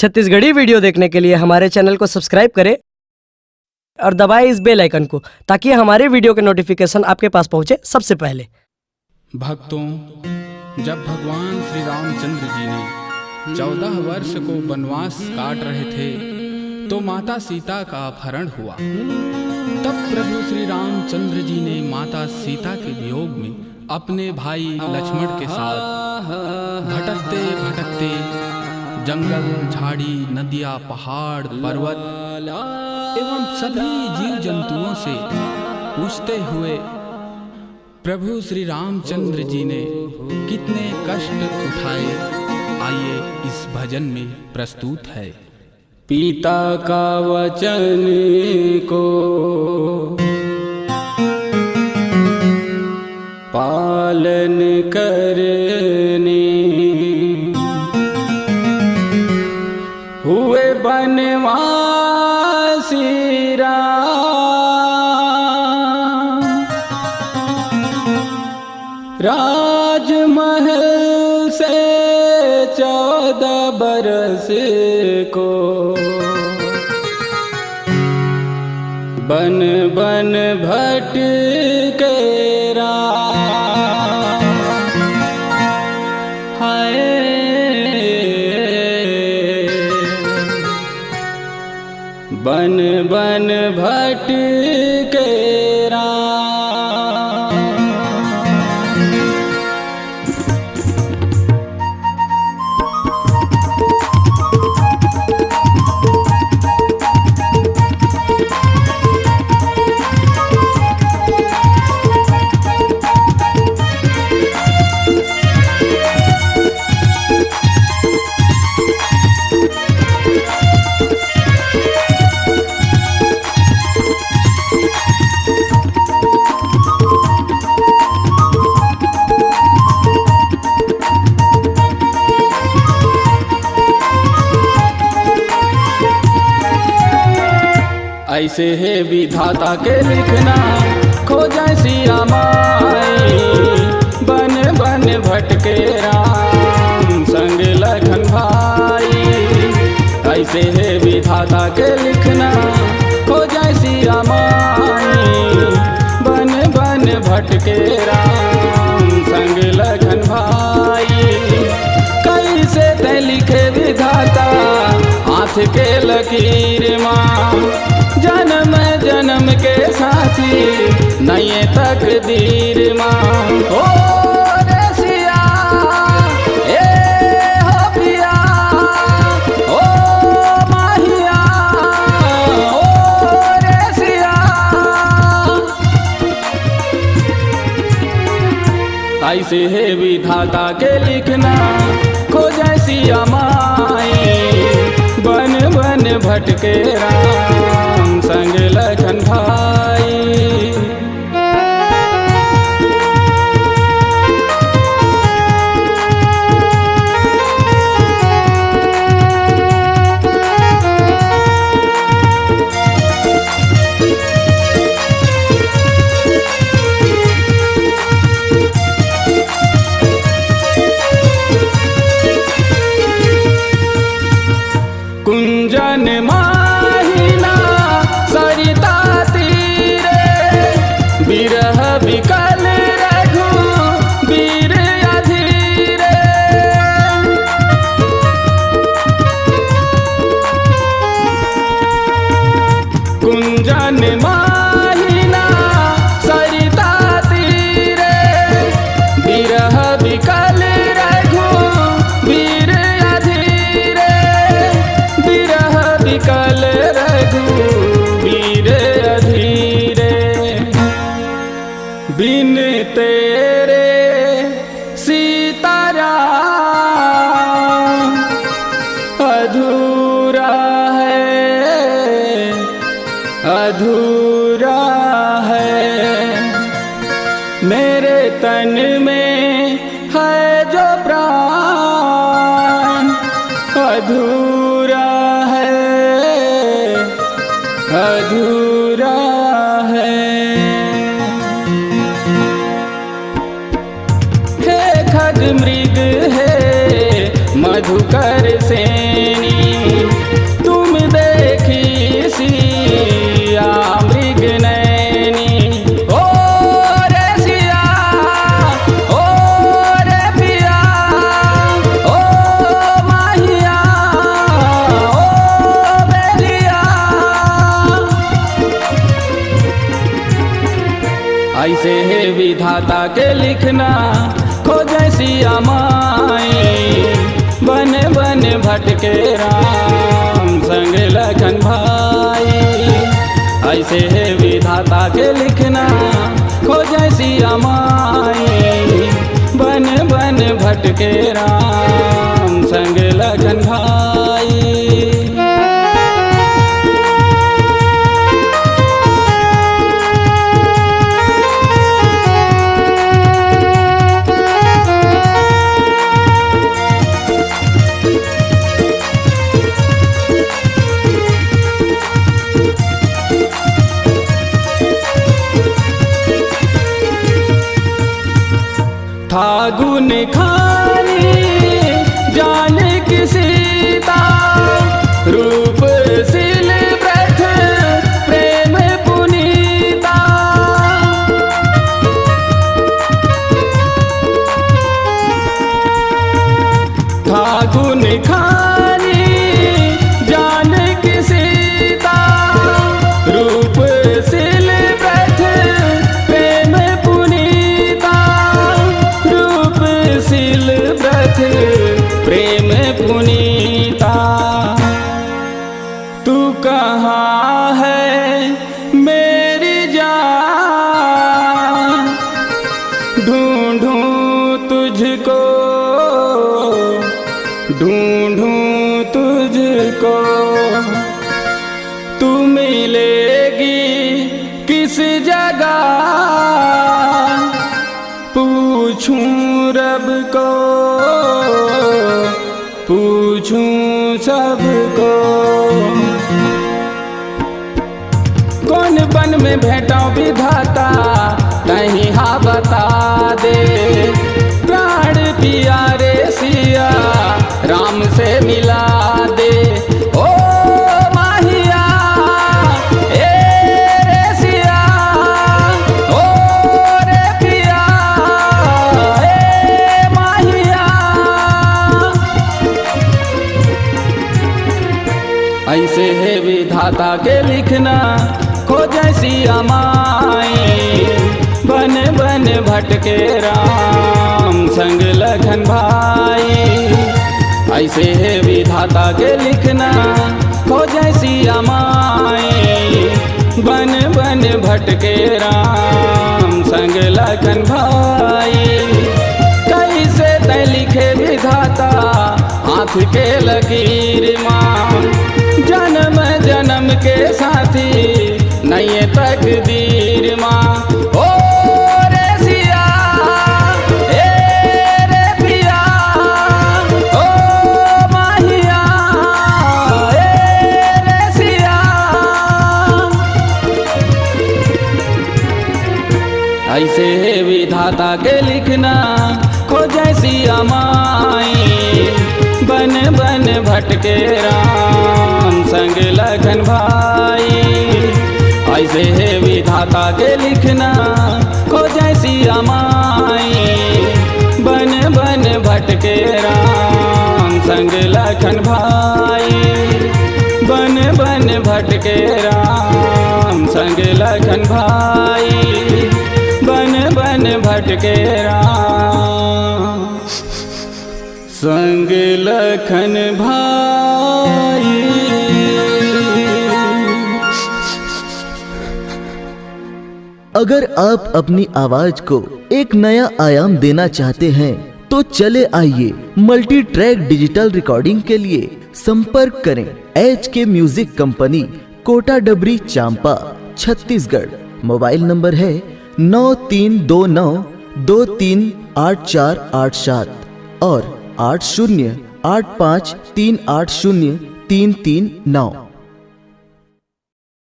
Chhattisgarhi video देखने के लिए हमारे चैनल को सब्सक्राइब करें और दबाएं इस बेल आइकन को ताकि हमारे वीडियो के नोटिफिकेशन आपके पास पहुंचे सबसे पहले। भक्तों, जब भगवान श्री रामचंद्र जी ने 14 वर्ष को वनवास काट रहे थे तो माता सीता का अपहरण हुआ। तब प्रभु श्री रामचंद्र जी ने माता सीता के वियोग में अपने भाई लक्ष्मण के साथ भटकते भटकते जंगल, झाड़ी, नदियाँ, पहाड़, पर्वत एवं सभी जीव जंतुओं से पूछते हुए प्रभु श्री रामचंद्र जी ने कितने कष्ट उठाए, आइए इस भजन में प्रस्तुत है। पिता का वचन को पालन करने हुए बनवासी राम, राजमहल से 14 बरस को बन बन भटके राम। हाय बन बन भटके राम। ऐसे है विधाता के लिखना, खो जाए सिया माई, बन बन भटके राम संग लखन भाई। ऐसे है विधाता के लिखना, खो जाए सिया माई, बन बन भटके राम संग लखन भाई। कैसे ते लिखे विधाता हाथ के लकीर माँ, जन्म जन्म के साथी नये तकदीर माँ। ओ रे सिया, ए हो पिया, ओ माहिया, ओ रे सिया। ऐसे है विधाता के लिखना, खो जाए सिया माई, बन बन भटके राम संग लखन भाई। कुंजन माहिना सरिता तीरे, बिरह विकल रघु वीर अधीरे। कुंजन माहिना सरिता तीरे, बिरह विकल रघु वीर अधीरे। बिरह विकल रघु वीर अधीरे, बिन तेरे सीताराम अधूरा है, अधूरा है। मेरे तन में है जो प्राण, अधूरा है, अधूरा है। हे खग मृग है मधुकर सेनी, विधाता के लिखना खोजे सिया माई, बन बन भटके राम संग लखन भाई। ऐसे है विधाता के लिखना खोजे सिया माई, बन बन भटके राम संग लखन भाई। था गुन खानी जान की सीता, रूप सिल व्रत प्रेम पुनीता। था गुन खानी जान की सीता, रूप सिल व्रत प्रेम पुनीता। रूप सिल व्रत प्रेम पुनीता। तू कहाँ है मेरी जान, ढूंढूं तुझको, ढूंढूं तुझको। तू मिलेगी किस जगह, पूछूं रब को, पूछूं सबको। कौन बन में भेंटाओ विधाता, कहीं हाँ बता दे। प्राण प्यारे सिया राम से मिला दे। ओ माहिया ए रे सिया, ओ रे पिया ए माहिया। ऐसे है विधाता के लिखना खोजे सिया माई, बन बन भटके राम संग लखन भाई। ऐसे है विधाता के लिखना खोजे सिया माई, बन बन भटके राम संग लखन भाई। कैसे तय लिखे विधाता हाथ के लकीर मां, जन्म जन्म के साथी नहीं तकदीर मां। ओ रे सिया ए रे पिया, ओ माहिया ए रे सिया। ऐसे विधाता के लिखना खोजे सिया माई, बन बन भटके राम संग लखन भाई। ऐसे है विधाता के लिखना खोजे सिया माई, बन बन भटके राम संग लखन भाई। बन बन भटके राम संग लखन भाई, बन बन भटके राम संग लखन भाई। अगर आप अपनी आवाज को एक नया आयाम देना चाहते हैं तो चले आइए मल्टी ट्रैक डिजिटल रिकॉर्डिंग के लिए संपर्क करें HK म्यूजिक कंपनी, कोटा डबरी, चांपा, छत्तीसगढ़। मोबाइल नंबर है 9329238487 और 8085380339।